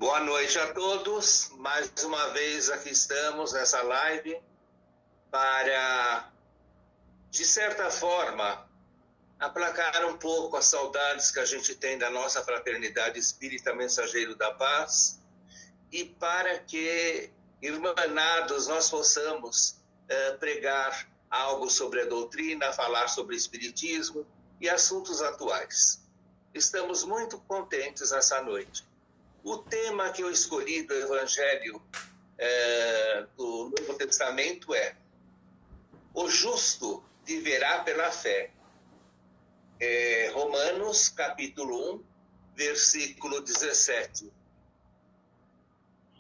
Boa noite a todos. Mais uma vez aqui estamos nessa live para, de certa forma, aplacar um pouco as saudades que a gente tem da nossa fraternidade espírita Mensageiro da Paz e para que, irmanados, nós possamos pregar algo sobre a doutrina, falar sobre espiritismo e assuntos atuais. Estamos muito contentes nessa noite. O tema que eu escolhi do Evangelho do Novo Testamento é: o justo viverá pela fé. Romanos, capítulo 1, versículo 17.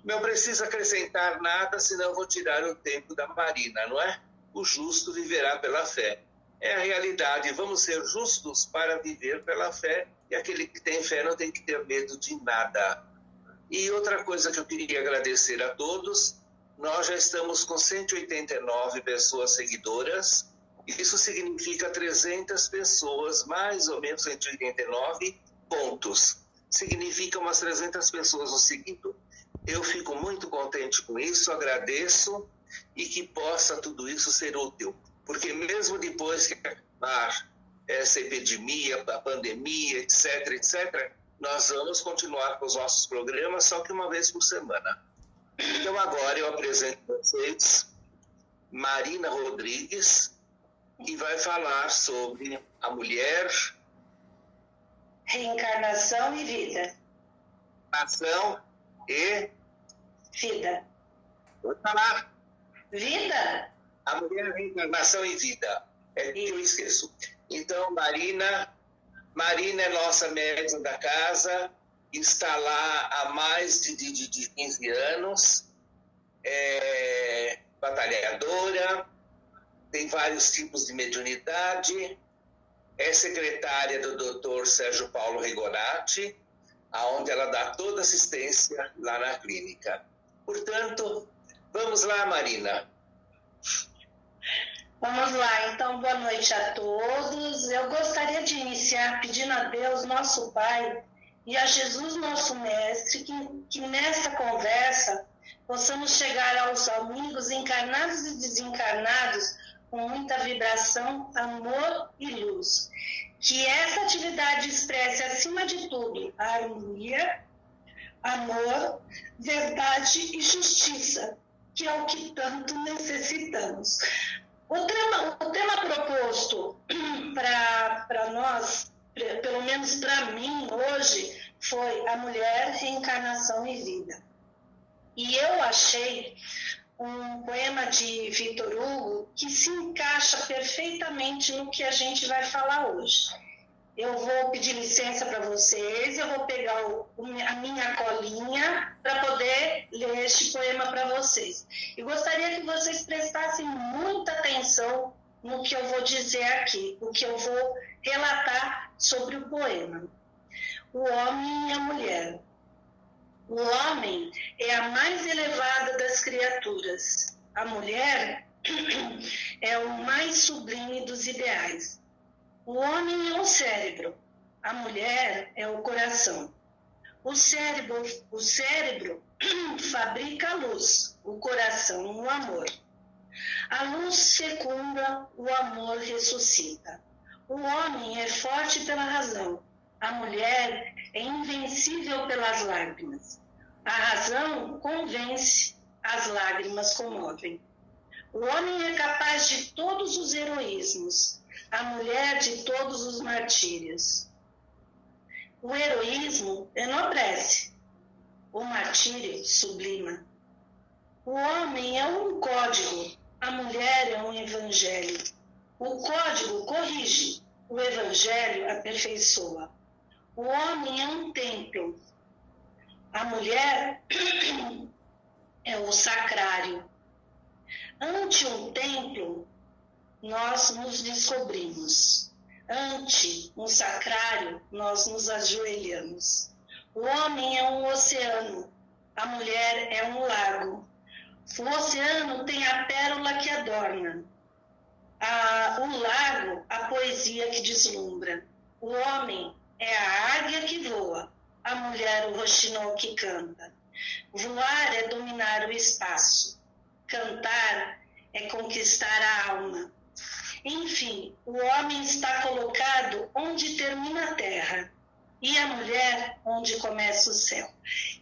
Não preciso acrescentar nada, senão eu vou tirar o tempo da Marina, não é? O justo viverá pela fé. É a realidade. Vamos ser justos para viver pela fé, e aquele que tem fé não tem que ter medo de nada. E outra coisa que eu queria agradecer a todos, nós já estamos com 189 pessoas seguidoras. Isso significa 300 pessoas, mais ou menos 189 pontos. Significa umas 300 pessoas nos seguindo. Eu fico muito contente com isso, agradeço, e que possa tudo isso ser útil. Porque mesmo depois que acabar essa epidemia, a pandemia, etc., etc., nós vamos continuar com os nossos programas, só que uma vez por semana. Então agora eu apresento a vocês Marina Rodrigues, que vai falar sobre a mulher, reencarnação e vida. Ação e vida. Vou falar. Vida? A mulher, reencarnação e vida. É que eu esqueço. Então, Marina é nossa médium da casa, está lá há mais de 15 anos, é batalhadora, tem vários tipos de mediunidade, é secretária do Dr. Sérgio Paulo Rigonati, onde ela dá toda assistência lá na clínica. Portanto, vamos lá, Marina. Vamos lá, então, boa noite a todos. Eu gostaria de iniciar pedindo a Deus, nosso Pai, e a Jesus, nosso Mestre, que nesta conversa possamos chegar aos amigos encarnados e desencarnados com muita vibração, amor e luz. Que essa atividade expresse, acima de tudo, a harmonia, amor, verdade e justiça, que é o que tanto necessitamos. O tema proposto para nós, pelo menos para mim hoje, foi a mulher, reencarnação e vida. E eu achei um poema de Victor Hugo que se encaixa perfeitamente no que a gente vai falar hoje. Eu vou pedir licença para vocês, eu vou pegar a minha colinha para poder ler este poema para vocês. E gostaria que vocês prestassem muita atenção no que eu vou dizer aqui, o que eu vou relatar sobre o poema. O homem e a mulher. O homem é a mais elevada das criaturas. A mulher é o mais sublime dos ideais. O homem é o cérebro, a mulher é o coração. O cérebro fabrica a luz, o coração o amor. A luz fecunda, o amor ressuscita. O homem é forte pela razão, a mulher é invencível pelas lágrimas. A razão convence, as lágrimas comovem. O homem é capaz de todos os heroísmos, a mulher de todos os martírios. O heroísmo enobrece, o martírio sublima. O homem é um código, a mulher é um evangelho. O código corrige, o evangelho aperfeiçoa. O homem é um templo, a mulher é o sacrário. Ante um templo, nós nos descobrimos. Ante um sacrário, nós nos ajoelhamos. O homem é um oceano, a mulher é um lago. O oceano tem a pérola que adorna. O lago, a poesia que deslumbra. O homem é a águia que voa. a mulher o roxinol que canta. Voar é dominar o espaço. Cantar é conquistar a alma. Enfim, o homem está colocado onde termina a terra e a mulher onde começa o céu.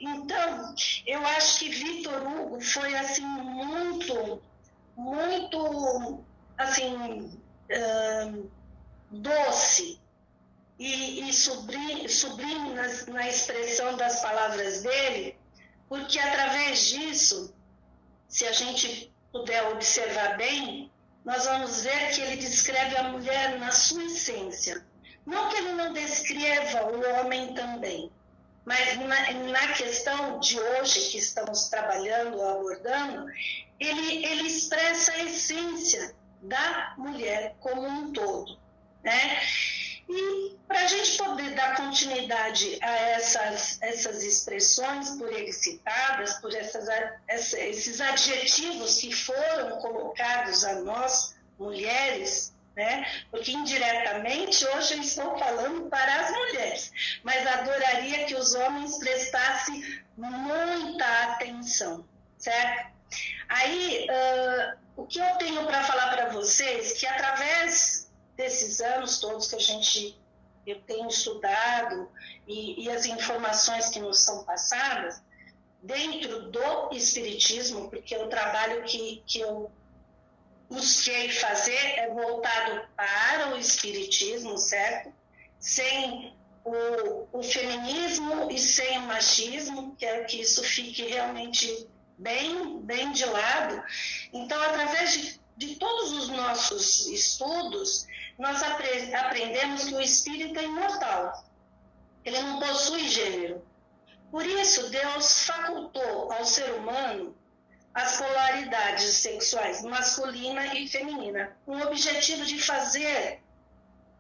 Então, eu acho que Victor Hugo foi assim muito assim doce e sublime na expressão das palavras dele, porque através disso, se a gente puder observar bem, nós vamos ver que ele descreve a mulher na sua essência. Não que ele não descreva o homem também, mas na questão de hoje que estamos trabalhando, abordando, ele expressa a essência da mulher como um todo, né? E para a gente poder dar continuidade a essas expressões por ele citadas, por esses adjetivos que foram colocados a nós, mulheres, né? Porque indiretamente hoje eu estou falando para as mulheres, mas adoraria que os homens prestassem muita atenção, certo? Aí, o que eu tenho para falar para vocês, que através desses anos todos que eu tenho estudado e as informações que nos são passadas, dentro do Espiritismo, porque o trabalho que eu busquei fazer é voltado para o Espiritismo, certo? Sem o feminismo e sem o machismo, quero que isso fique realmente bem de lado. Então, através de todos os nossos estudos, nós aprendemos que o espírito é imortal. Ele não possui gênero. Por isso, Deus facultou ao ser humano as polaridades sexuais masculina e feminina, com o objetivo de fazer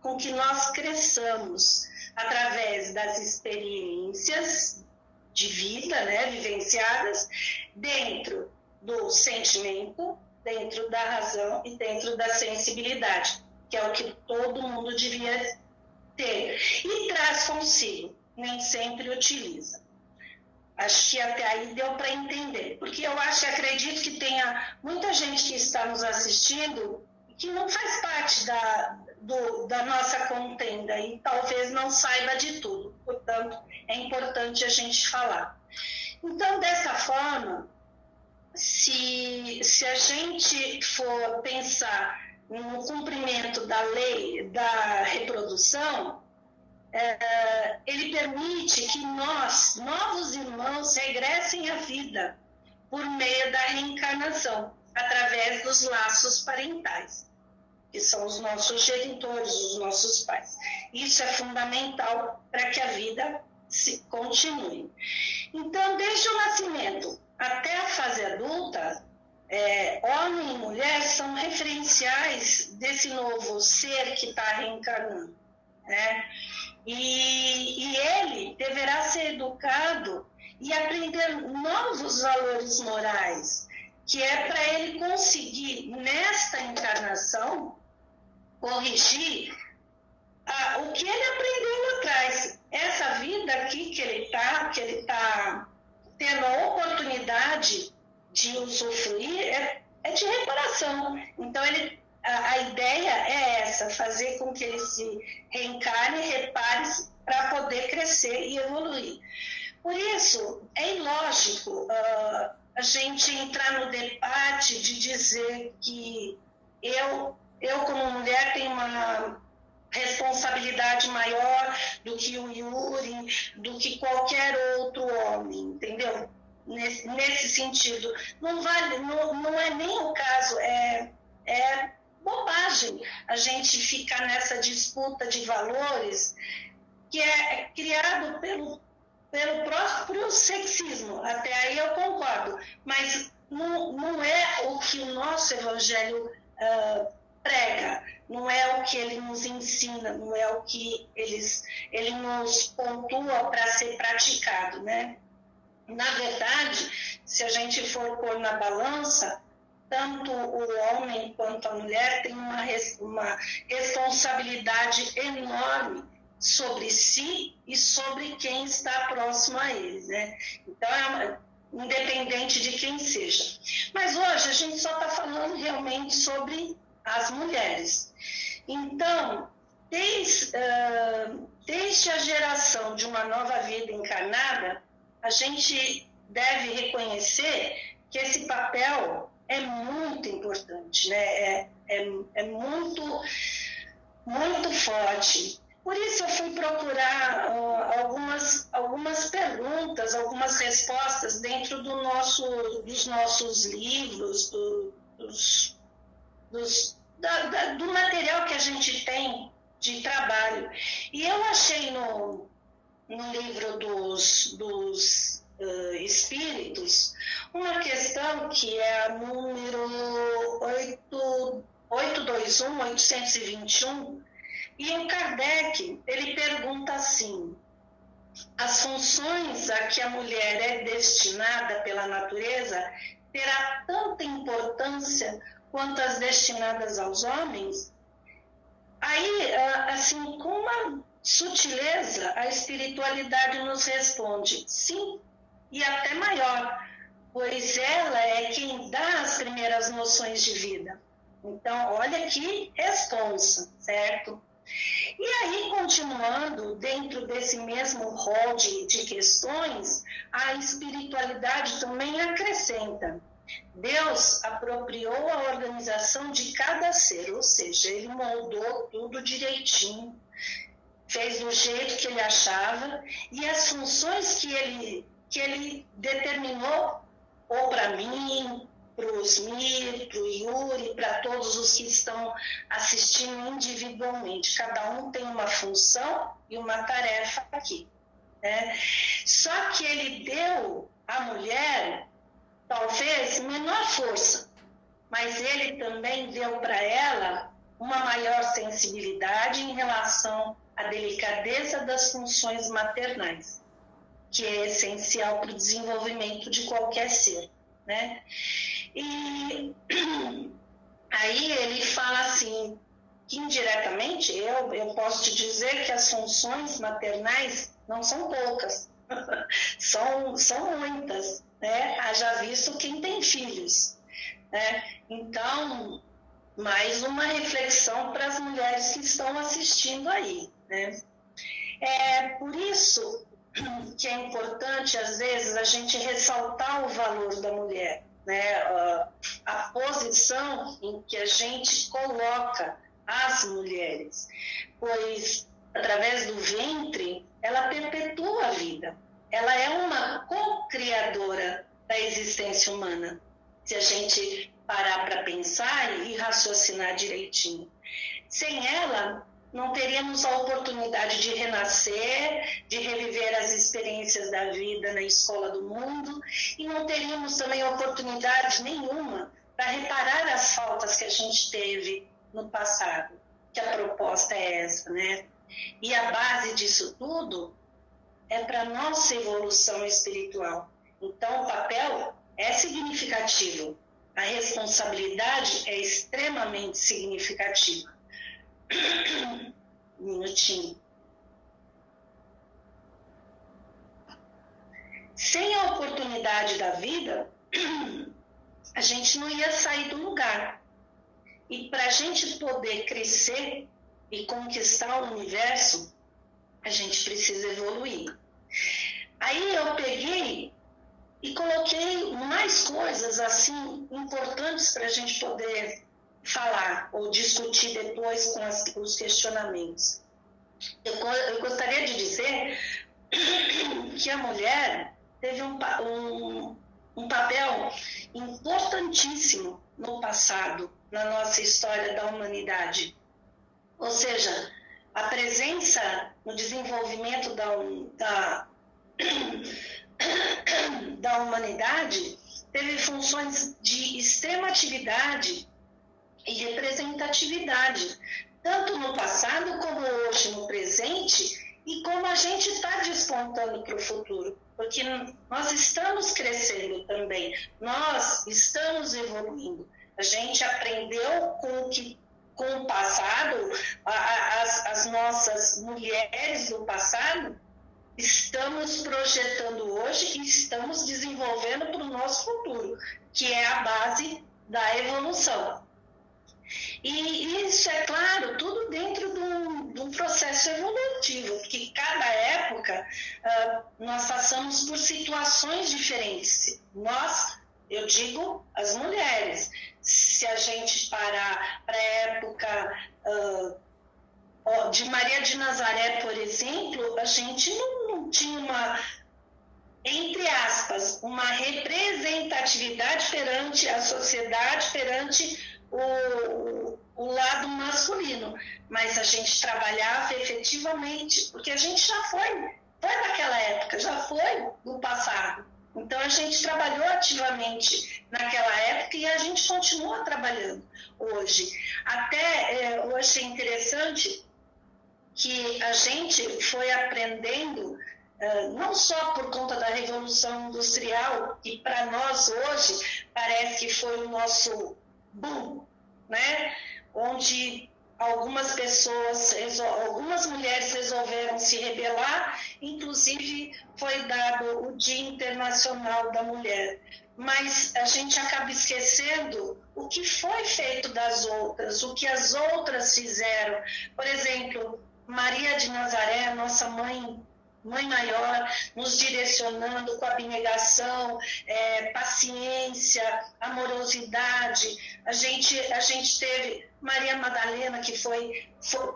com que nós cresçamos através das experiências de vida, né, vivenciadas dentro do sentimento, dentro da razão e dentro da sensibilidade, que é o que todo mundo devia ter. E traz consigo, nem sempre utiliza. Acho que até aí deu para entender, porque eu acredito que tenha muita gente que está nos assistindo que não faz parte da nossa contenda e talvez não saiba de tudo, portanto é importante a gente falar. Então, dessa forma, se a gente for pensar no cumprimento da lei da reprodução, ele permite que nós, novos irmãos, regressem à vida por meio da reencarnação, através dos laços parentais, que são os nossos genitores, os nossos pais. Isso é fundamental para que a vida se continue. Então, desde o nascimento até a fase adulta, homem e mulher são referenciais desse novo ser que está reencarnando, né? E ele deverá ser educado e aprender novos valores morais, que é para ele conseguir, nesta encarnação, corrigir o que ele aprendeu lá atrás. Essa vida aqui que ele está tendo a oportunidade de usufruir é de reparação. Então, a ideia é essa, fazer com que ele se reencarne e repare para poder crescer e evoluir. Por isso, é ilógico a gente entrar no debate de dizer que eu como mulher, tenho uma responsabilidade maior do que o Yuri, do que qualquer outro homem, entendeu? Nesse sentido. Não é nem o caso, é bobagem a gente ficar nessa disputa de valores que é criado pelo próprio sexismo. Até aí eu concordo, mas não é o que o nosso evangelho prega, não é o que ele nos ensina, não é o que ele nos pontua para ser praticado, né? Na verdade, se a gente for pôr na balança, tanto o homem quanto a mulher têm uma responsabilidade enorme sobre si e sobre quem está próximo a ele, né? Então, independente de quem seja. Mas hoje a gente só está falando realmente sobre as mulheres. Então, desde a geração de uma nova vida encarnada, a gente deve reconhecer que esse papel é muito importante, né? É muito, muito forte. Por isso eu fui procurar algumas perguntas, algumas respostas dentro dos nossos livros, do material que a gente tem de trabalho. E eu achei no livro dos espíritos uma questão que é a número 821, e o Kardec, ele pergunta assim: as funções a que a mulher é destinada pela natureza terá tanta importância quanto as destinadas aos homens? Aí, assim, com uma sutileza, a espiritualidade nos responde: sim, e até maior, pois ela é quem dá as primeiras noções de vida. Então, olha que responsa, certo? E aí, continuando, dentro desse mesmo rol de questões, a espiritualidade também acrescenta: Deus apropriou a organização de cada ser, ou seja, ele moldou tudo direitinho, fez do jeito que ele achava, e as funções que ele determinou, ou para mim, para o Osmir, para o Yuri, para todos os que estão assistindo individualmente. Cada um tem uma função e uma tarefa aqui, né? Só que ele deu à mulher, talvez, menor força, mas ele também deu para ela uma maior sensibilidade em relação à delicadeza das funções maternais, que é essencial para o desenvolvimento de qualquer ser, né? E aí ele fala assim, que indiretamente eu posso te dizer que as funções maternais não são poucas, são muitas, né? Haja visto quem tem filhos, né? Então, mais uma reflexão para as mulheres que estão assistindo aí, né? Por isso que é importante, às vezes, a gente ressaltar o valor da mulher, né? A posição em que a gente coloca as mulheres, pois, através do ventre, ela perpetua a vida. Ela é uma co-criadora da existência humana, se a gente parar para pensar e raciocinar direitinho. Sem ela, não teríamos a oportunidade de renascer, de reviver as experiências da vida na escola do mundo, e não teríamos também oportunidade nenhuma para reparar as faltas que a gente teve no passado, que a proposta é essa, né? E a base disso tudo é para a nossa evolução espiritual. Então, o papel é significativo, a responsabilidade é extremamente significativa. Um minutinho. Sem a oportunidade da vida, a gente não ia sair do lugar. E para a gente poder crescer e conquistar o universo, a gente precisa evoluir. Aí eu peguei e coloquei mais coisas assim importantes para a gente poder falar ou discutir depois com os questionamentos. Eu gostaria de dizer que a mulher teve um papel importantíssimo no passado, na nossa história da humanidade. Ou seja, a presença no desenvolvimento da humanidade teve funções de extrema atividade e representatividade, tanto no passado como hoje no presente, e como a gente está despontando para o futuro, porque nós estamos crescendo também, nós estamos evoluindo. A gente aprendeu com o que com o passado, as nossas mulheres do passado, estamos projetando hoje e estamos desenvolvendo para o nosso futuro, que é a base da evolução. E isso, é claro, tudo dentro de um processo evolutivo, que cada época nós passamos por situações diferentes. Nós, eu digo, as mulheres. Se a gente parar para a época de Maria de Nazaré, por exemplo, a gente não tinha uma, entre aspas, uma representatividade perante a sociedade, perante o lado masculino, mas a gente trabalhava efetivamente, porque a gente já foi naquela época, já foi no passado. Então a gente trabalhou ativamente naquela época e a gente continua trabalhando hoje. Até eu achei interessante que a gente foi aprendendo, não só por conta da Revolução Industrial, que para nós hoje parece que foi o nosso boom, né? Onde algumas pessoas, algumas mulheres resolveram se rebelar, inclusive foi dado o Dia Internacional da Mulher. Mas a gente acaba esquecendo o que foi feito das outras, o que as outras fizeram. Por exemplo, Maria de Nazaré, nossa mãe maior, nos direcionando com abnegação, paciência, amorosidade. A gente teve Maria Madalena, que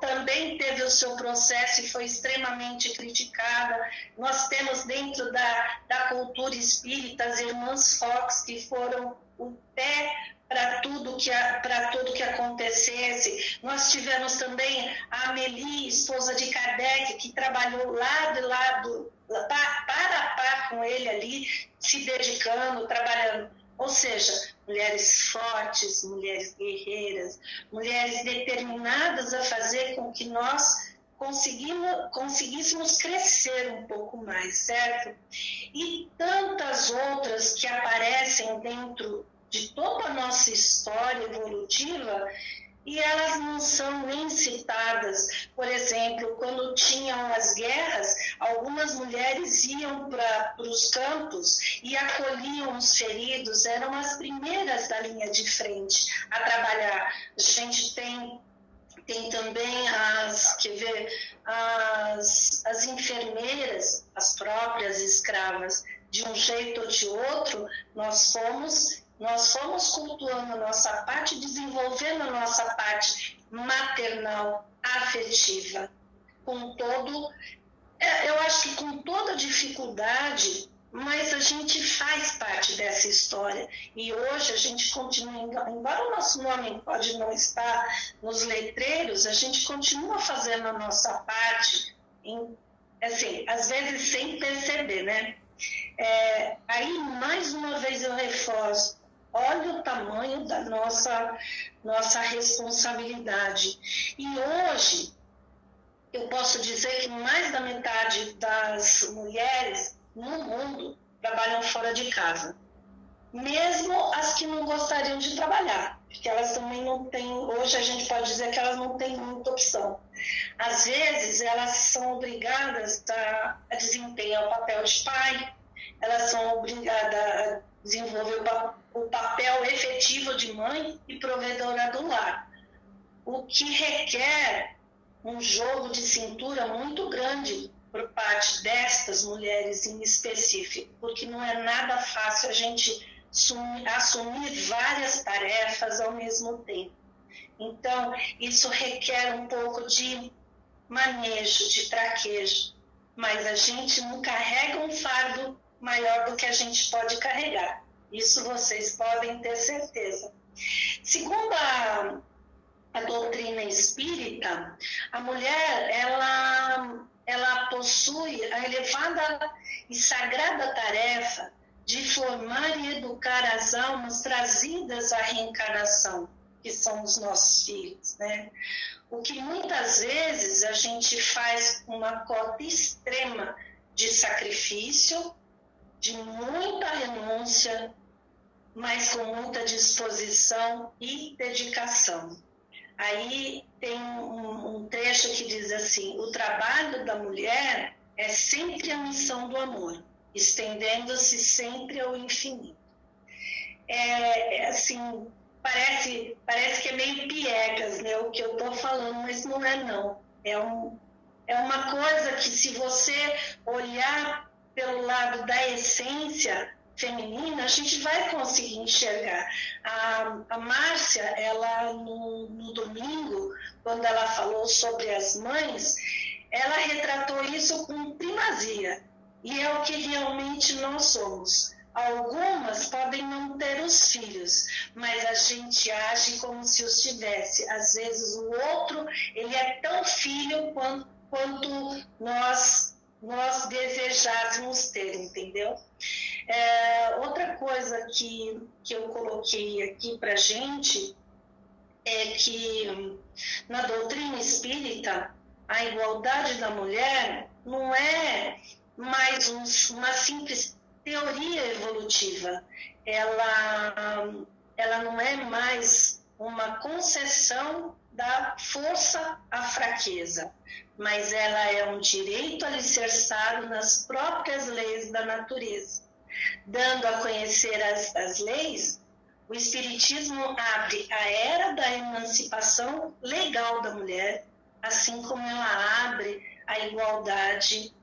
também teve o seu processo e foi extremamente criticada. Nós temos dentro da cultura espírita as irmãs Fox, que foram o pé para tudo que acontecesse. Nós tivemos também a Amélie, esposa de Kardec, que trabalhou lado a lado, para a par com ele ali, se dedicando, trabalhando. Ou seja, mulheres fortes, mulheres guerreiras, mulheres determinadas a fazer com que nós conseguíssemos crescer um pouco mais, certo? E tantas outras que aparecem dentro de toda a nossa história evolutiva e elas não são nem citadas. Por exemplo, quando tinham as guerras, algumas mulheres iam para os campos e acolhiam os feridos, eram as primeiras da linha de frente a trabalhar. A gente tem também as enfermeiras, as próprias escravas. De um jeito ou de outro, nós fomos cultuando a nossa parte, desenvolvendo a nossa parte maternal, afetiva, eu acho que com toda dificuldade, mas a gente faz parte dessa história. E hoje a gente continua, embora o nosso nome pode não estar nos letreiros, a gente continua fazendo a nossa parte, assim, às vezes sem perceber, né? Aí, mais uma vez eu reforço, olha o tamanho da nossa responsabilidade. E hoje, eu posso dizer que mais da metade das mulheres no mundo trabalham fora de casa. Mesmo as que não gostariam de trabalhar, porque elas também não têm, hoje a gente pode dizer que elas não têm muita opção. Às vezes, elas são obrigadas a desempenhar o papel de pai, elas são obrigadas a desenvolver o papel efetivo de mãe e provedora do lar, o que requer um jogo de cintura muito grande por parte destas mulheres em específico, porque não é nada fácil a gente assumir várias tarefas ao mesmo tempo. Então, isso requer um pouco de manejo, de traquejo, mas a gente não carrega um fardo maior do que a gente pode carregar. Isso vocês podem ter certeza. Segundo a doutrina espírita, a mulher, ela possui a elevada e sagrada tarefa de formar e educar as almas trazidas à reencarnação, que são os nossos filhos, né? O que muitas vezes a gente faz uma cota extrema de sacrifício, de muita renúncia, mas com muita disposição e dedicação. Aí tem um trecho que diz assim: o trabalho da mulher é sempre a missão do amor, estendendo-se sempre ao infinito. Assim, parece que é meio piegas, né, o que eu estou falando, mas não é não. É uma coisa que, se você olhar pelo lado da essência feminina, a gente vai conseguir enxergar. A Márcia, ela no domingo, quando ela falou sobre as mães, ela retratou isso com primazia, e é o que realmente nós somos. Algumas podem não ter os filhos, mas a gente age como se os tivesse. Às vezes o outro, ele é tão filho quanto nós desejássemos ter, entendeu? Outra coisa que eu coloquei aqui para a gente é que na doutrina espírita a igualdade da mulher não é mais uma simples teoria evolutiva, ela não é mais uma concessão da força à fraqueza, mas ela é um direito alicerçado nas próprias leis da natureza. Dando a conhecer as leis, o Espiritismo abre a era da emancipação legal da mulher, assim como ela abre a igualdade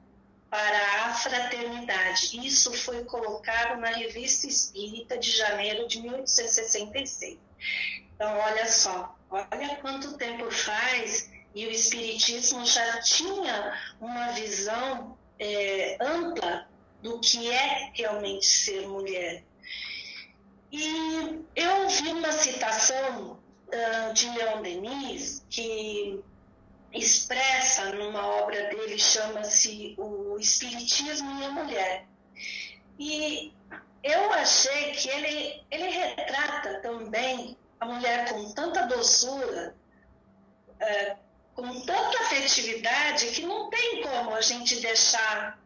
para a fraternidade. Isso foi colocado na Revista Espírita de janeiro de 1866. Então, olha só, olha quanto tempo faz, e o Espiritismo já tinha uma visão ampla do que é realmente ser mulher. E eu ouvi uma citação de Leon Denis, que expressa numa obra dele, chama-se O Espiritismo e a Mulher. E eu achei que ele retrata também a mulher com tanta doçura, com tanta afetividade, que não tem como a gente deixar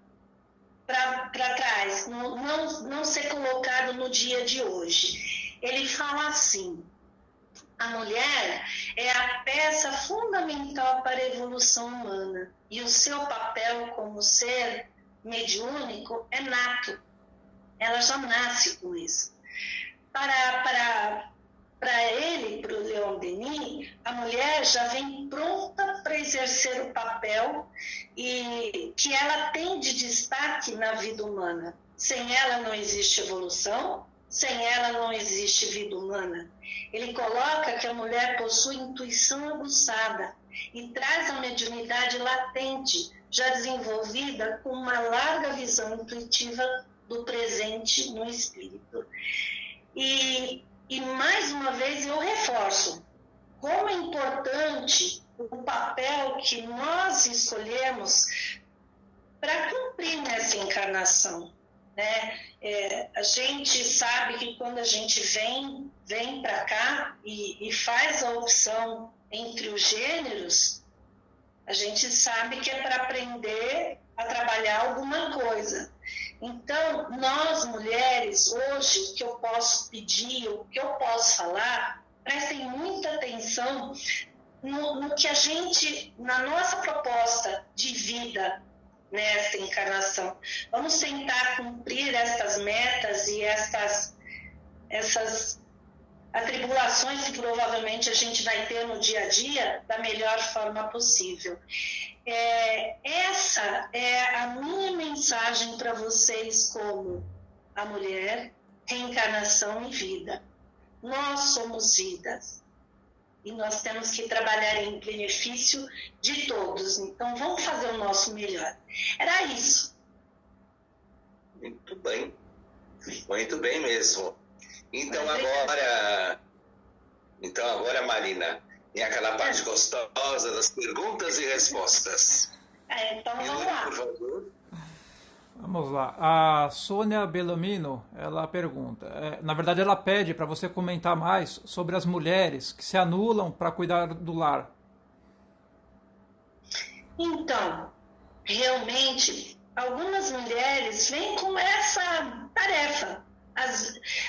para trás, não ser colocado no dia de hoje. Ele fala assim: a mulher é a peça fundamental para a evolução humana, e o seu papel como ser mediúnico é nato. Ela já nasce com isso. Para ele, para o Leon Denis, a mulher já vem pronta para exercer o papel e que ela tem de destaque na vida humana. Sem ela não existe evolução, sem ela não existe vida humana. Ele coloca que a mulher possui intuição aguçada e traz a mediunidade latente, já desenvolvida com uma larga visão intuitiva do presente no espírito. E mais uma vez eu reforço como é importante o papel que nós escolhemos para cumprir nessa encarnação, né? A gente sabe que quando a gente vem para cá e faz a opção entre os gêneros, a gente sabe que é para aprender a trabalhar alguma coisa. Então, nós mulheres, hoje, o que eu posso pedir, o que eu posso falar, prestem muita atenção no que a gente, na nossa proposta de vida nessa encarnação. Vamos tentar cumprir essas metas e essas atribulações que provavelmente a gente vai ter no dia a dia da melhor forma possível. Essa é a minha mensagem para vocês como a mulher, reencarnação e vida. Nós somos vidas e nós temos que trabalhar em benefício de todos. Então vamos fazer o nosso melhor. Era isso. Muito bem mesmo. Então agora, Marina, tem aquela parte gostosa das perguntas e respostas. Então vamos lá. Por favor. Vamos lá. A Sônia Bellamino, ela pergunta, na verdade ela pede para você comentar mais sobre as mulheres que se anulam para cuidar do lar. Então, realmente, algumas mulheres vêm com essa tarefa,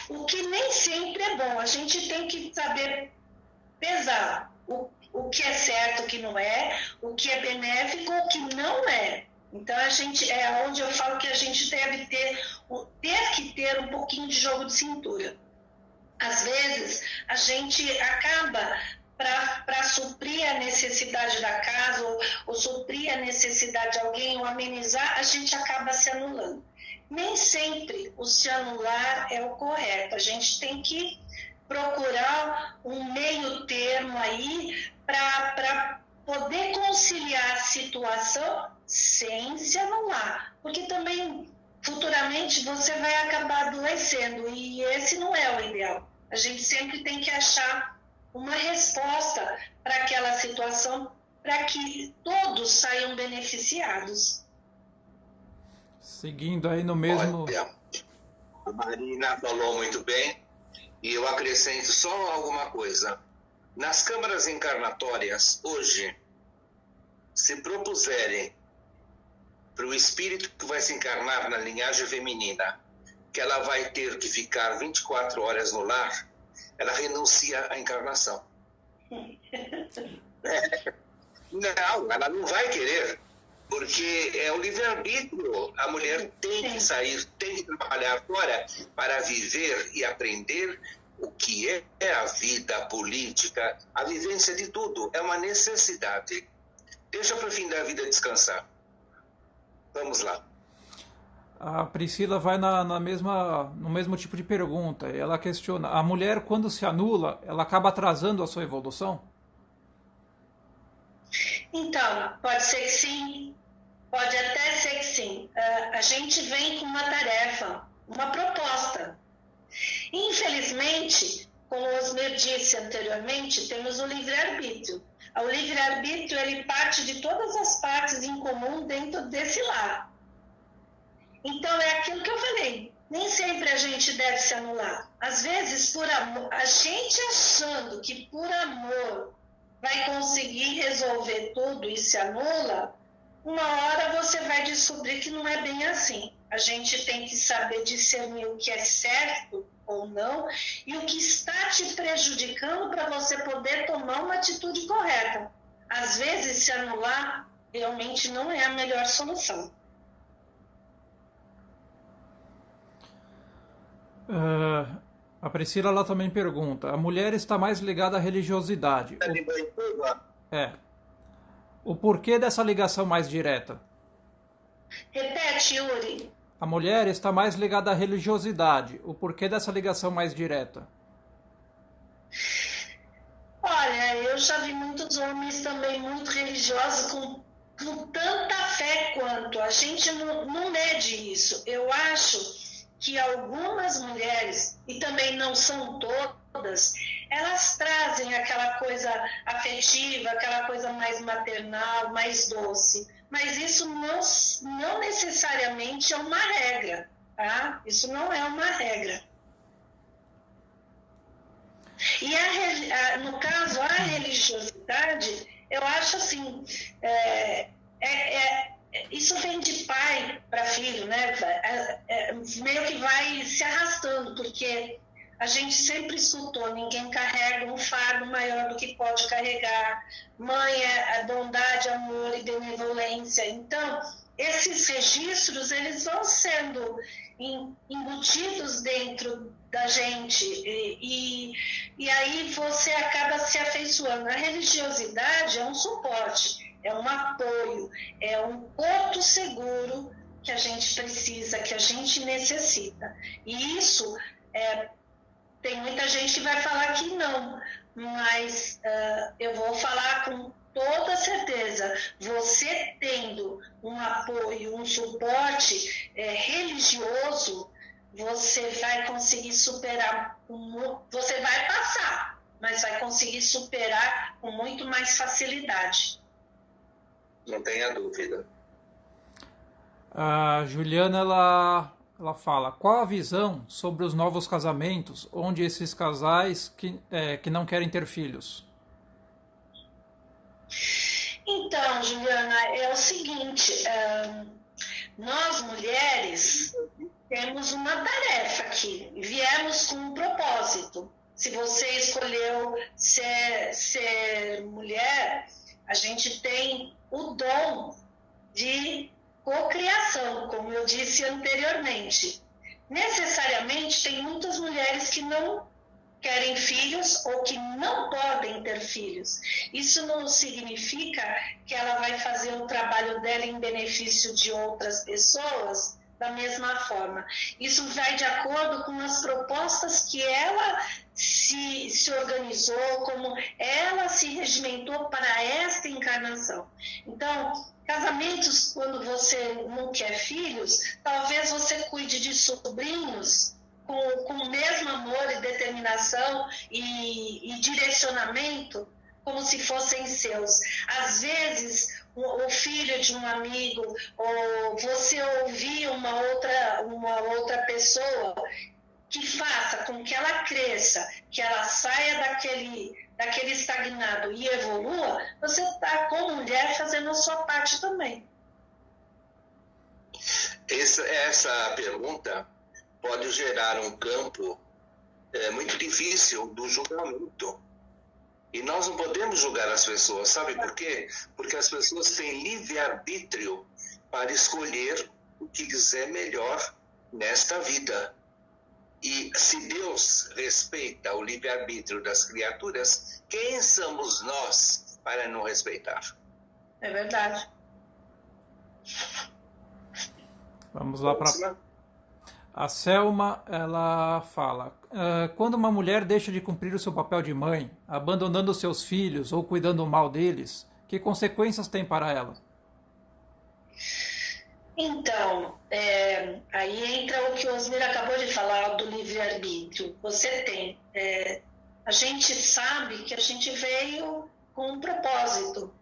o que nem sempre é bom. A gente tem que saber pesar o que é certo, o que não é, o que é benéfico, o que não é. Então, é onde eu falo que a gente deve que ter um pouquinho de jogo de cintura. Às vezes, a gente acaba, para suprir a necessidade da casa, ou suprir a necessidade de alguém, ou amenizar, a gente acaba se anulando. Nem sempre o se anular é o correto. A gente tem que procurar um meio termo aí para poder conciliar a situação sem se anular. Porque também, futuramente, você vai acabar adoecendo e esse não é o ideal. A gente sempre tem que achar uma resposta para aquela situação para que todos saiam beneficiados. Seguindo aí no mesmo... Olha, a Marina falou muito bem e eu acrescento só alguma coisa. Nas câmaras encarnatórias, hoje, se propuserem para o espírito que vai se encarnar na linhagem feminina que ela vai ter que ficar 24 horas no lar, ela renuncia à encarnação. Não, ela não vai querer, porque é o livre-arbítrio. A mulher tem que sair, tem que trabalhar fora para viver e aprender o que é a vida política, a vivência de tudo. É uma necessidade. Deixa para o fim da vida descansar. Vamos lá. A Priscila vai no mesmo tipo de pergunta. Ela questiona: a mulher, quando se anula, ela acaba atrasando a sua evolução? Então, pode ser que sim, pode até ser que sim. A gente vem com uma tarefa, uma proposta. Infelizmente, como o Osmir disse anteriormente, temos o livre-arbítrio. O livre-arbítrio, ele parte de todas as partes em comum dentro desse lar. Então, é aquilo que eu falei. Nem sempre a gente deve se anular. Às vezes, por amor, a gente achando que por amor vai conseguir resolver tudo e se anula, uma hora você vai descobrir que não é bem assim. A gente tem que saber discernir o que é certo ou não e o que está te prejudicando para você poder tomar uma atitude correta. Às vezes, se anular realmente não é a melhor solução. A Priscila ela também pergunta: a mulher está mais ligada à religiosidade. O porquê dessa ligação mais direta? Repete, Yuri. A mulher está mais ligada à religiosidade. O porquê dessa ligação mais direta? Olha, eu já vi muitos homens também muito religiosos com tanta fé quanto. A gente não mede isso. Eu acho que algumas mulheres, e também não são todas, elas trazem aquela coisa afetiva, aquela coisa mais maternal, mais doce. Mas isso não necessariamente é uma regra, tá? Isso não é uma regra. E no caso, a religiosidade, eu acho assim, isso vem de pai para filho, né? Meio que vai se arrastando, porque a gente sempre escutou: ninguém carrega um fardo maior do que pode carregar. Mãe é a bondade, amor e benevolência. Então, esses registros, eles vão sendo embutidos dentro da gente e aí você acaba se afeiçoando. A religiosidade é um suporte, é um apoio, é um porto seguro que a gente precisa, que a gente necessita. E isso, tem muita gente que vai falar que não, mas eu vou falar com toda certeza. Você tendo um apoio, um suporte religioso, você vai conseguir superar, você vai passar, mas vai conseguir superar com muito mais facilidade. Não tenha dúvida. A Juliana, ela fala: qual a visão sobre os novos casamentos, onde esses casais que não querem ter filhos? Então, Juliana, é o seguinte, nós mulheres temos uma tarefa aqui, viemos com um propósito. Se você escolheu ser mulher, a gente tem o dom de cocriação, como eu disse anteriormente. Necessariamente, tem muitas mulheres que não querem filhos ou que não podem ter filhos. Isso não significa que ela vai fazer o trabalho dela em benefício de outras pessoas da mesma forma. Isso vai de acordo com as propostas que ela se organizou, como ela se regimentou para esta encarnação. Então, casamentos, quando você não quer filhos, talvez você cuide de sobrinhos com o mesmo amor e determinação e direcionamento como se fossem seus. Às vezes, o filho de um amigo, ou você ouvir uma outra pessoa que faça com que ela cresça, que ela saia daquele estagnado e evolua, você está, como mulher, fazendo a sua parte também. Essa pergunta pode gerar um campo muito difícil do julgamento. E nós não podemos julgar as pessoas, sabe por quê? Porque as pessoas têm livre-arbítrio para escolher o que quiser melhor nesta vida. E se Deus respeita o livre-arbítrio das criaturas, quem somos nós para não respeitar? É verdade. Vamos lá para... A Selma, ela fala, quando uma mulher deixa de cumprir o seu papel de mãe, abandonando seus filhos ou cuidando mal deles, que consequências tem para ela? Então, aí entra o que o Osmir acabou de falar do livre-arbítrio. Você tem. A gente sabe que a gente veio com um propósito.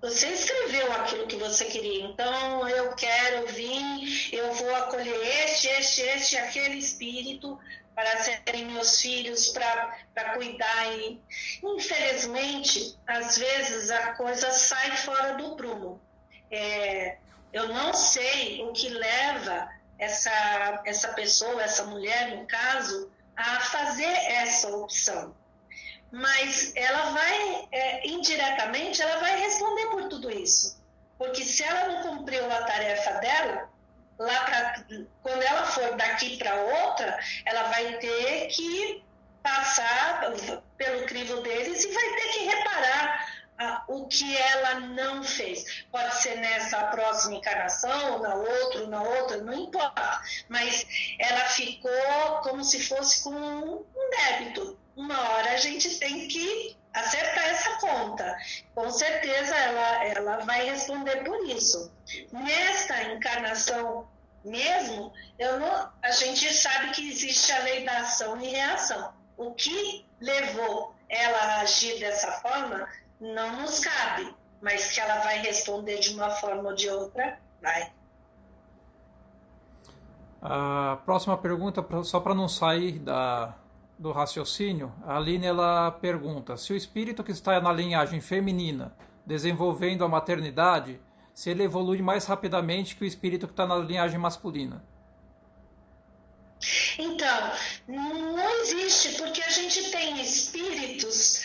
Você escreveu aquilo que você queria. Então, eu quero vir, eu vou acolher este, aquele espírito para serem meus filhos, para cuidar. E, infelizmente, às vezes a coisa sai fora do prumo. Eu não sei o que leva essa pessoa, essa mulher, no caso, a fazer essa opção. Mas ela vai, indiretamente, ela vai responder por tudo isso. Porque se ela não cumpriu a tarefa dela, quando ela for daqui para outra, ela vai ter que passar pelo crivo deles e vai ter que reparar o que ela não fez. Pode ser nessa próxima encarnação, ou na outra, não importa. Mas ela ficou como se fosse com um débito. Uma hora a gente tem que acertar essa conta. Com certeza ela vai responder por isso. Nesta encarnação mesmo, a gente sabe que existe a lei da ação e reação. O que levou ela a agir dessa forma não nos cabe, mas que ela vai responder de uma forma ou de outra, vai. A próxima pergunta, só para não sair do raciocínio, a Aline ela pergunta se o espírito que está na linhagem feminina desenvolvendo a maternidade, se ele evolui mais rapidamente que o espírito que está na linhagem masculina. Então, não existe, porque a gente tem espíritos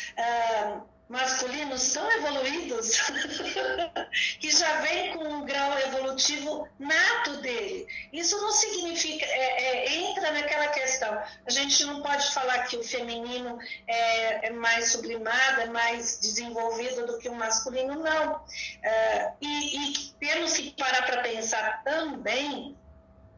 masculinos tão evoluídos que já vem com um grau evolutivo nato dele. Isso não significa, entra naquela questão. A gente não pode falar que o feminino é mais sublimado, é mais desenvolvido do que o masculino, não. E temos que parar para pensar também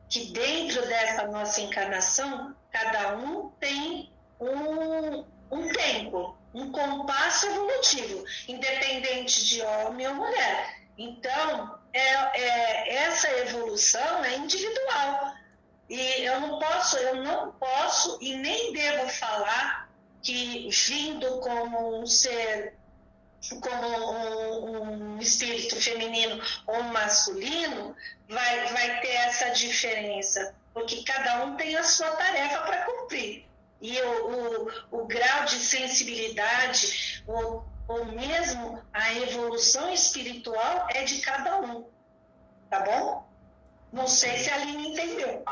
que dentro dessa nossa encarnação, cada um tem um tempo, um compasso evolutivo, independente de homem ou mulher. Então, essa evolução é individual. E eu não posso e nem devo falar que vindo como um ser, como um espírito feminino ou masculino, vai ter essa diferença, porque cada um tem a sua tarefa para cumprir. E o grau de sensibilidade, ou mesmo a evolução espiritual é de cada um. Tá bom? Não sei se a Aline entendeu.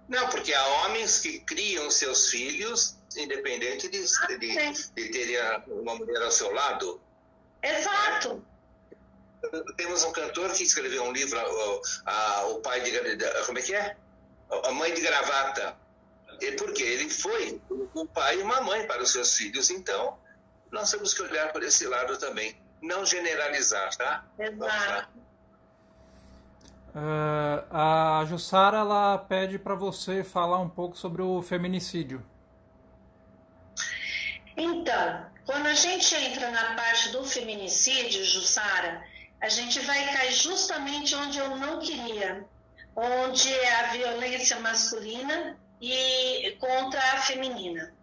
Não, porque há homens que criam seus filhos independente de ter uma mulher ao seu lado. Exato. Temos um cantor que escreveu um livro, o pai de... Como é que é? A mãe de gravata. E porque ele foi um pai e uma mãe para os seus filhos. Então, nós temos que olhar por esse lado também. Não generalizar, tá? Exato. A Jussara, ela pede para você falar um pouco sobre o feminicídio. Então, quando a gente entra na parte do feminicídio, Jussara, a gente vai cair justamente onde eu não queria, onde é a violência masculina e contra a feminina.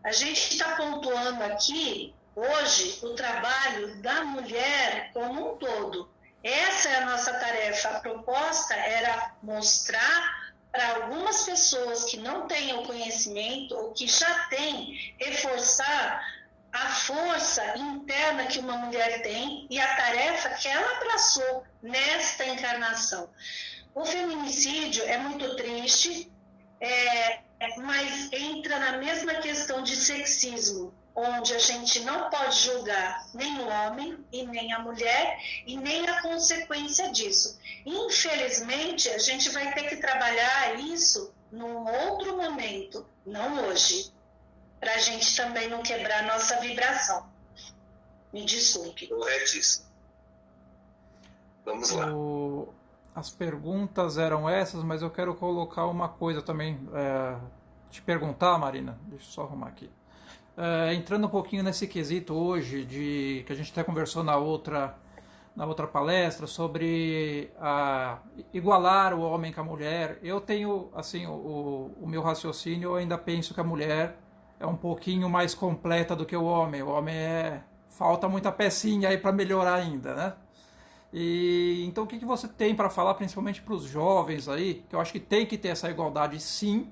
A gente está pontuando aqui, hoje, o trabalho da mulher como um todo. Essa é a nossa tarefa. A proposta era mostrar para algumas pessoas que não têm o conhecimento ou que já têm, reforçar a força interna que uma mulher tem e a tarefa que ela abraçou nesta encarnação. O feminicídio é muito triste, mas entra na mesma questão de sexismo, onde a gente não pode julgar nem o homem e nem a mulher e nem a consequência disso. Infelizmente, a gente vai ter que trabalhar isso num outro momento, não hoje, para a gente também não quebrar nossa vibração. Me desculpe. Corretíssimo. Vamos lá. As perguntas eram essas, mas eu quero colocar uma coisa também, te perguntar, Marina, deixa eu só arrumar aqui. Entrando um pouquinho nesse quesito hoje, que a gente até conversou na outra palestra, sobre igualar o homem com a mulher, eu tenho, assim, o meu raciocínio, eu ainda penso que a mulher é um pouquinho mais completa do que o homem falta muita pecinha aí para melhorar ainda, né? Então o que você tem para falar, principalmente para os jovens aí, que eu acho que tem que ter essa igualdade sim,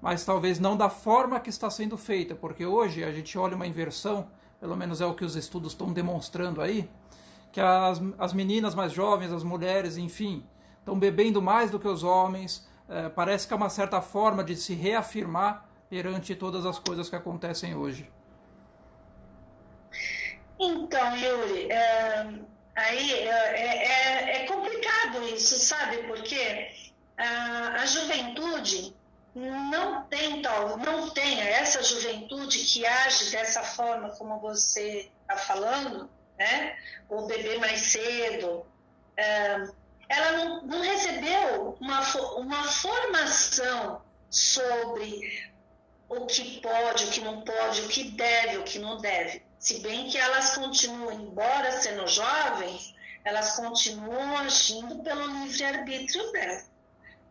mas talvez não da forma que está sendo feita, porque hoje a gente olha uma inversão, pelo menos é o que os estudos estão demonstrando aí, que as meninas mais jovens, as mulheres, enfim, estão bebendo mais do que os homens, parece que é uma certa forma de se reafirmar perante todas as coisas que acontecem hoje. Então, Yuri, aí é complicado isso, sabe? Porque a juventude não tem essa juventude que age dessa forma como você está falando, né? O bebê mais cedo, ela não recebeu uma formação sobre o que pode, o que não pode, o que deve, o que não deve. Se bem que elas continuam, embora sendo jovens, elas continuam agindo pelo livre-arbítrio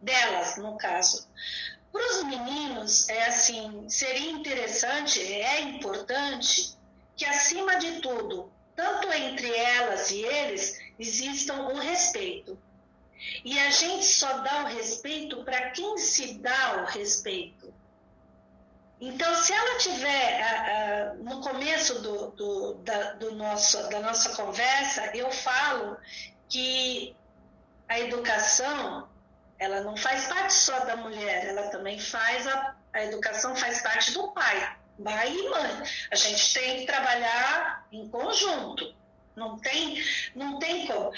delas, no caso. Para os meninos, seria interessante, é importante que, acima de tudo, tanto entre elas e eles, existam um respeito. E a gente só dá o respeito para quem se dá o respeito. Então, se ela tiver, no começo da nossa conversa, eu falo que a educação, ela não faz parte só da mulher, ela também a educação faz parte do pai e mãe. A gente tem que trabalhar em conjunto, não tem como.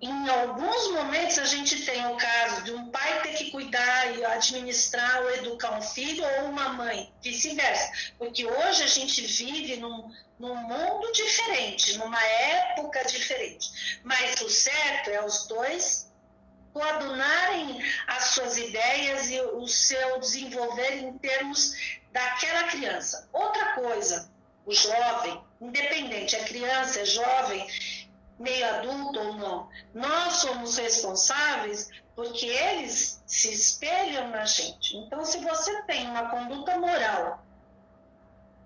Em alguns momentos a gente tem o caso de um pai ter que cuidar e administrar ou educar um filho, ou uma mãe, vice-versa. Porque hoje a gente vive num mundo diferente, numa época diferente. Mas o certo é os dois coadunarem as suas ideias e o seu desenvolver em termos daquela criança. Outra coisa, o jovem, independente, é criança, é jovem, meio adulto ou não, nós somos responsáveis porque eles se espelham na gente. Então, se você tem uma conduta moral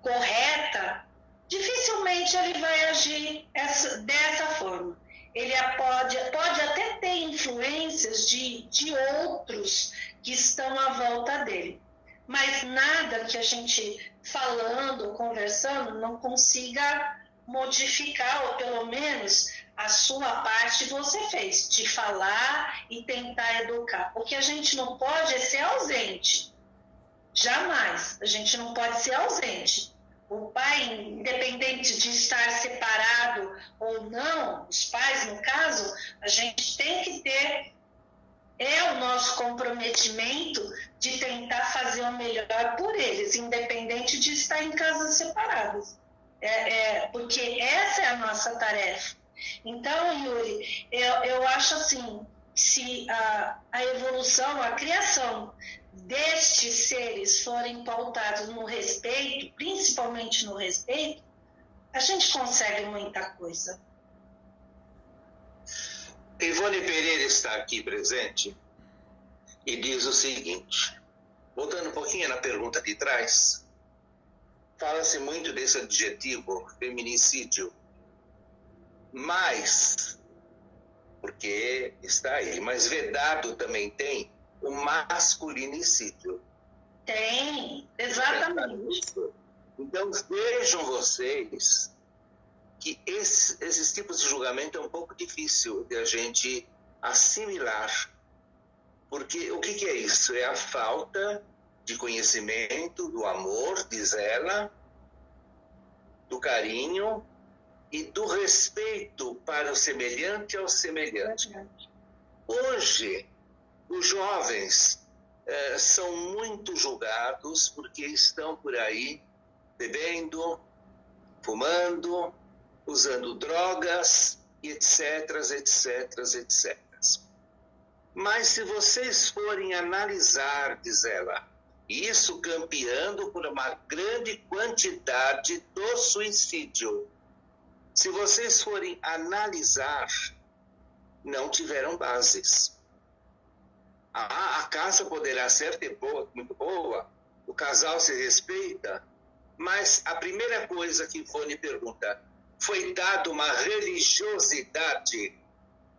correta, dificilmente ele vai agir dessa forma. Ele pode até ter influências de outros que estão à volta dele, mas nada que a gente falando, conversando, não consiga modificar, ou pelo menos a sua parte você fez, de falar e tentar educar. O que a gente não pode é ser ausente. Jamais. A gente não pode ser ausente. O pai, independente de estar separado ou não, os pais, no caso, a gente tem que ter o nosso comprometimento de tentar fazer o melhor por eles, independente de estar em casas separadas. Porque essa é a nossa tarefa. Então, Yuri, eu acho assim, se a evolução, a criação destes seres forem pautados no respeito, principalmente no respeito, a gente consegue muita coisa. Ivone Pereira está aqui presente e diz o seguinte, voltando um pouquinho na pergunta de trás, fala-se muito desse adjetivo, feminicídio, mas, porque está aí, mas vedado também tem o masculinicídio. Tem, exatamente. Então vejam vocês que esses tipos de julgamento é um pouco difícil de a gente assimilar. Porque o que é isso? É a falta de conhecimento, do amor, diz ela, do carinho e do respeito para o semelhante ao semelhante. Hoje, os jovens são muito julgados porque estão por aí bebendo, fumando, usando drogas, etc, etc, etc. Mas se vocês forem analisar, diz ela, isso campeando por uma grande quantidade do suicídio, se vocês forem analisar, não tiveram bases. A casa poderá ser muito boa, o casal se respeita, mas a primeira coisa que Ivone pergunta, foi dada uma religiosidade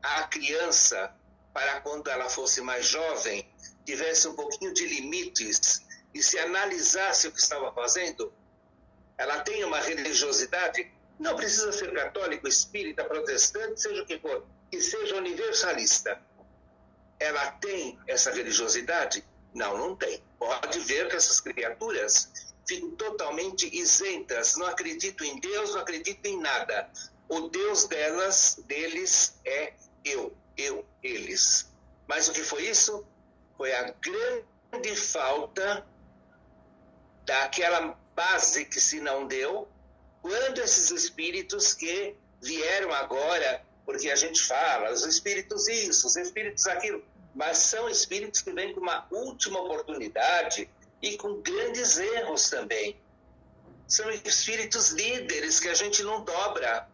à criança para quando ela fosse mais jovem, tivesse um pouquinho de limites e se analisasse o que estava fazendo? Ela tem uma religiosidade? Não precisa ser católico, espírita, protestante, seja o que for, que seja universalista. Ela tem essa religiosidade? Não, não tem. Pode ver que essas criaturas ficam totalmente isentas, não acredito em Deus, não acredito em nada. O Deus deles é eles. Mas o que foi isso? Foi a grande falta daquela base que se não deu, quando esses espíritos que vieram agora, porque a gente fala, os espíritos isso, os espíritos aquilo, mas são espíritos que vêm com uma última oportunidade e com grandes erros também. São espíritos líderes que a gente não dobra,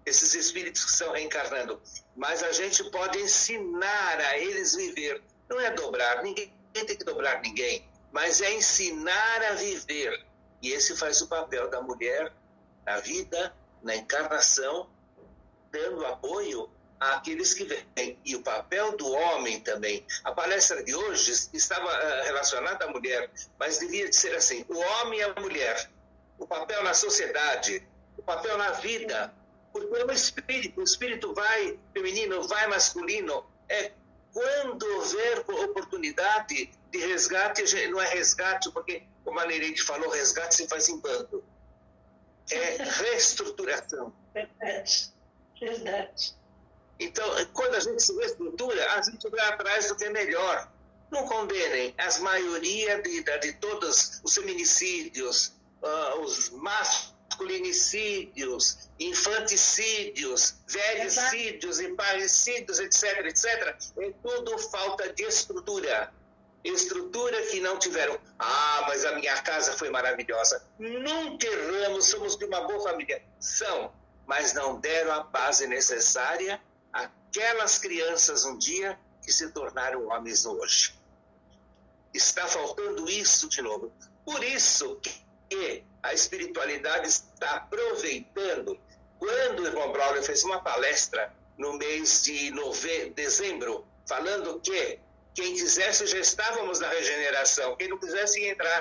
esses espíritos que estão reencarnando, mas a gente pode ensinar a eles viver. Não é dobrar, ninguém tem que dobrar ninguém, mas é ensinar a viver. E esse faz o papel da mulher na vida, na encarnação, dando apoio àqueles que vêm. E o papel do homem também. A palestra de hoje estava relacionada à mulher, mas devia de ser assim, o homem e a mulher, o papel na sociedade, o papel na vida, porque é o espírito vai feminino, vai masculino, quando houver oportunidade de resgate, não é resgate, porque, como a Nereide falou, resgate se faz em bando. É reestruturação. Verdade. Então, quando a gente se reestrutura, a gente vai atrás do que é melhor. Não condenem as maioria de todos os feminicídios, os masculinicídios, infanticídios, velhicídios e parricídios, etc, etc. É tudo falta de estrutura. Estrutura que não tiveram. Mas a minha casa foi maravilhosa. Nunca erramos, somos de uma boa família. São, mas não deram a base necessária àquelas crianças um dia que se tornaram homens hoje. Está faltando isso de novo. Por isso que a espiritualidade está aproveitando. Quando o irmão Braulio fez uma palestra no mês de dezembro, falando que quem quisesse, já estávamos na regeneração, quem não quisesse ia entrar.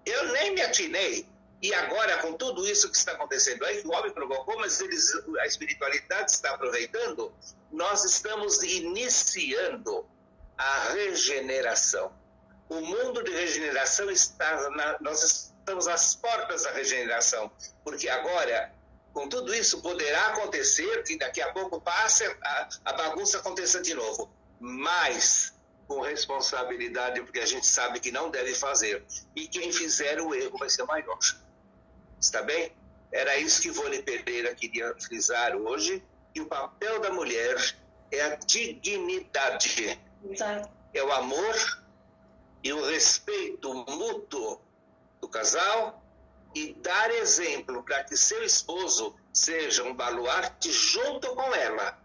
Eu nem me atinei, E agora, com tudo isso que está acontecendo aí, que o homem provocou, mas a espiritualidade está aproveitando, nós estamos iniciando a regeneração. O mundo de regeneração nós estamos às portas da regeneração, porque agora, com tudo isso, poderá acontecer que daqui a pouco passe a bagunça aconteça de novo, mas com responsabilidade, porque a gente sabe que não deve fazer, e quem fizer o erro vai ser maior. Está bem? Era isso que Ivone Pereira queria frisar hoje, que o papel da mulher é a dignidade, é o amor e o respeito mútuo do casal e dar exemplo para que seu esposo seja um baluarte junto com ela.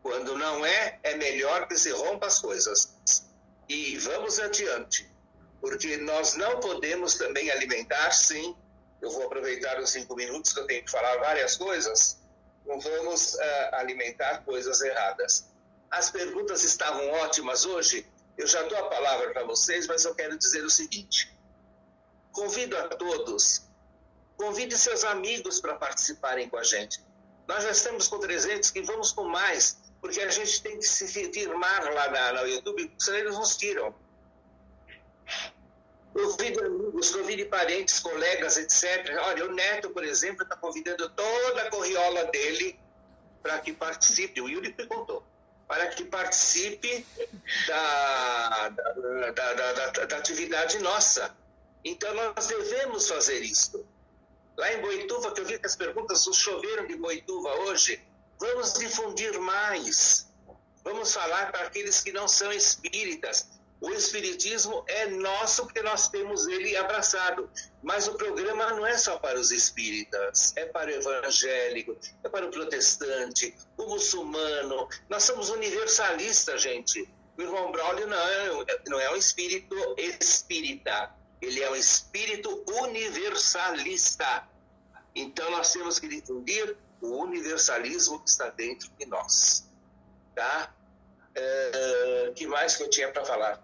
Quando não é, é melhor que se rompa as coisas. E vamos adiante, porque nós não podemos também alimentar, sim, eu vou aproveitar os 5 minutos que eu tenho que falar várias coisas, não vamos alimentar coisas erradas. As perguntas estavam ótimas hoje, eu já dou a palavra para vocês, mas eu quero dizer o seguinte, convido a todos, convide seus amigos para participarem com a gente. Nós já estamos com 300, que vamos com mais, porque a gente tem que se firmar lá no YouTube, senão eles nos tiram. Convide amigos, convide parentes, colegas, etc. Olha, o Neto, por exemplo, está convidando toda a corriola dele para que participe, o Yuri contou, para que participe da atividade nossa. Então, nós devemos fazer isso. Lá em Boituva, que eu vi que as perguntas choveram de Boituva hoje, vamos difundir mais. Vamos falar para aqueles que não são espíritas. O espiritismo é nosso porque nós temos ele abraçado. Mas o programa não é só para os espíritas, é para o evangélico, é para o protestante, o muçulmano. Nós somos universalistas, gente. O irmão Braulio não é um espírito espírita, ele é um espírito universalista. Então nós temos que difundir o universalismo que está dentro de nós. Tá? Que mais que eu tinha para falar?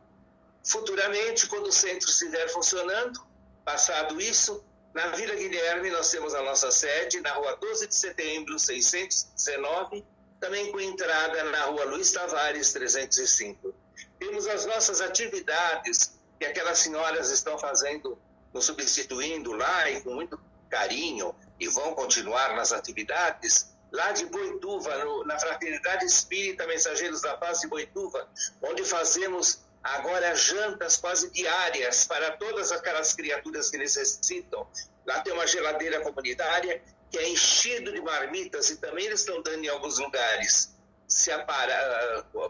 Futuramente, quando o centro estiver funcionando, passado isso, na Vila Guilherme nós temos a nossa sede, na rua 12 de setembro, 619, também com entrada na rua Luiz Tavares, 305. Temos as nossas atividades que aquelas senhoras estão fazendo, nos substituindo lá e com muito carinho, e vão continuar nas atividades, lá de Boituva, na Fraternidade Espírita Mensageiros da Paz de Boituva, onde fazemos agora jantas quase diárias para todas aquelas criaturas que necessitam. Lá tem uma geladeira comunitária que é enchido de marmitas e também eles estão dando em alguns lugares.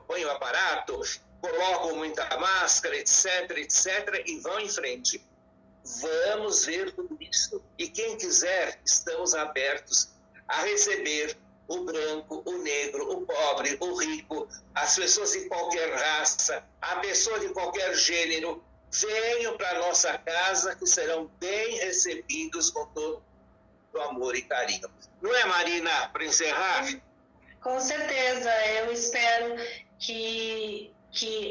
Põem o aparato, colocam muita máscara, etc, etc, e vão em frente. Vamos ver tudo isso. E quem quiser, estamos abertos a receber o branco, o negro, o pobre, o rico, as pessoas de qualquer raça, a pessoa de qualquer gênero. Venham para a nossa casa que serão bem recebidos com todo o amor e carinho. Não é, Marina, para encerrar? Com certeza, eu espero que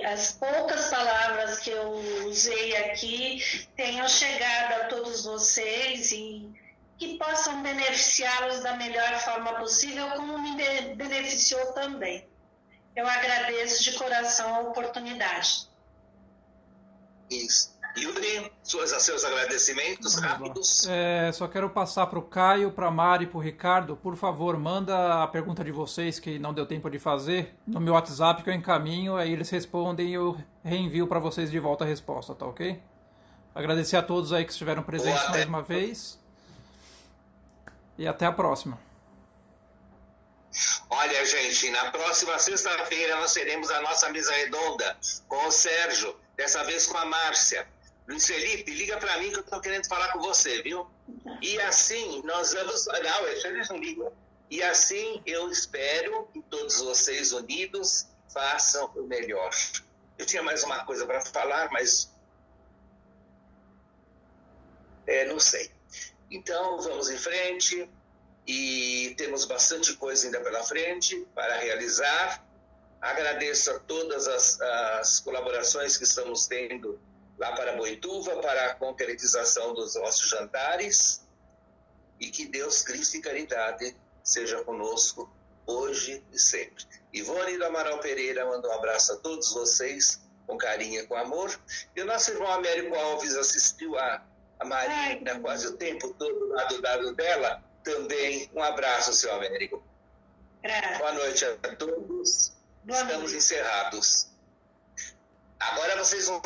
as poucas palavras que eu usei aqui tenham chegado a todos vocês e que possam beneficiá-los da melhor forma possível, como me beneficiou também. Eu agradeço de coração a oportunidade. Isso. Yuri, seus agradecimentos rápidos. Só quero passar para o Caio, para a Mari e para o Ricardo. Por favor, manda a pergunta de vocês que não deu tempo de fazer no meu WhatsApp que eu encaminho, aí eles respondem e eu reenvio para vocês de volta a resposta, tá ok? Agradecer a todos aí que estiveram presentes mais uma vez. E até a próxima. Olha, gente, na próxima sexta-feira nós teremos a nossa mesa redonda com o Sérgio, dessa vez com a Márcia. Luiz Felipe, liga para mim que eu estou querendo falar com você, viu? E assim nós vamos... Não, eles não ligam. E assim eu espero que todos vocês unidos façam o melhor. Eu tinha mais uma coisa para falar, mas... não sei. Então, vamos em frente e temos bastante coisa ainda pela frente para realizar. Agradeço a todas as colaborações que estamos tendo lá para Boituva, para a concretização dos nossos jantares. e que Deus, Cristo e caridade seja conosco hoje e sempre. Ivone do Amaral Pereira manda um abraço a todos vocês, com carinho e com amor. E o nosso irmão Américo Alves assistiu a Marina quase o tempo todo lá do lado dela. Também um abraço, seu Américo. Boa noite a todos. Estamos encerrados. Agora vocês vão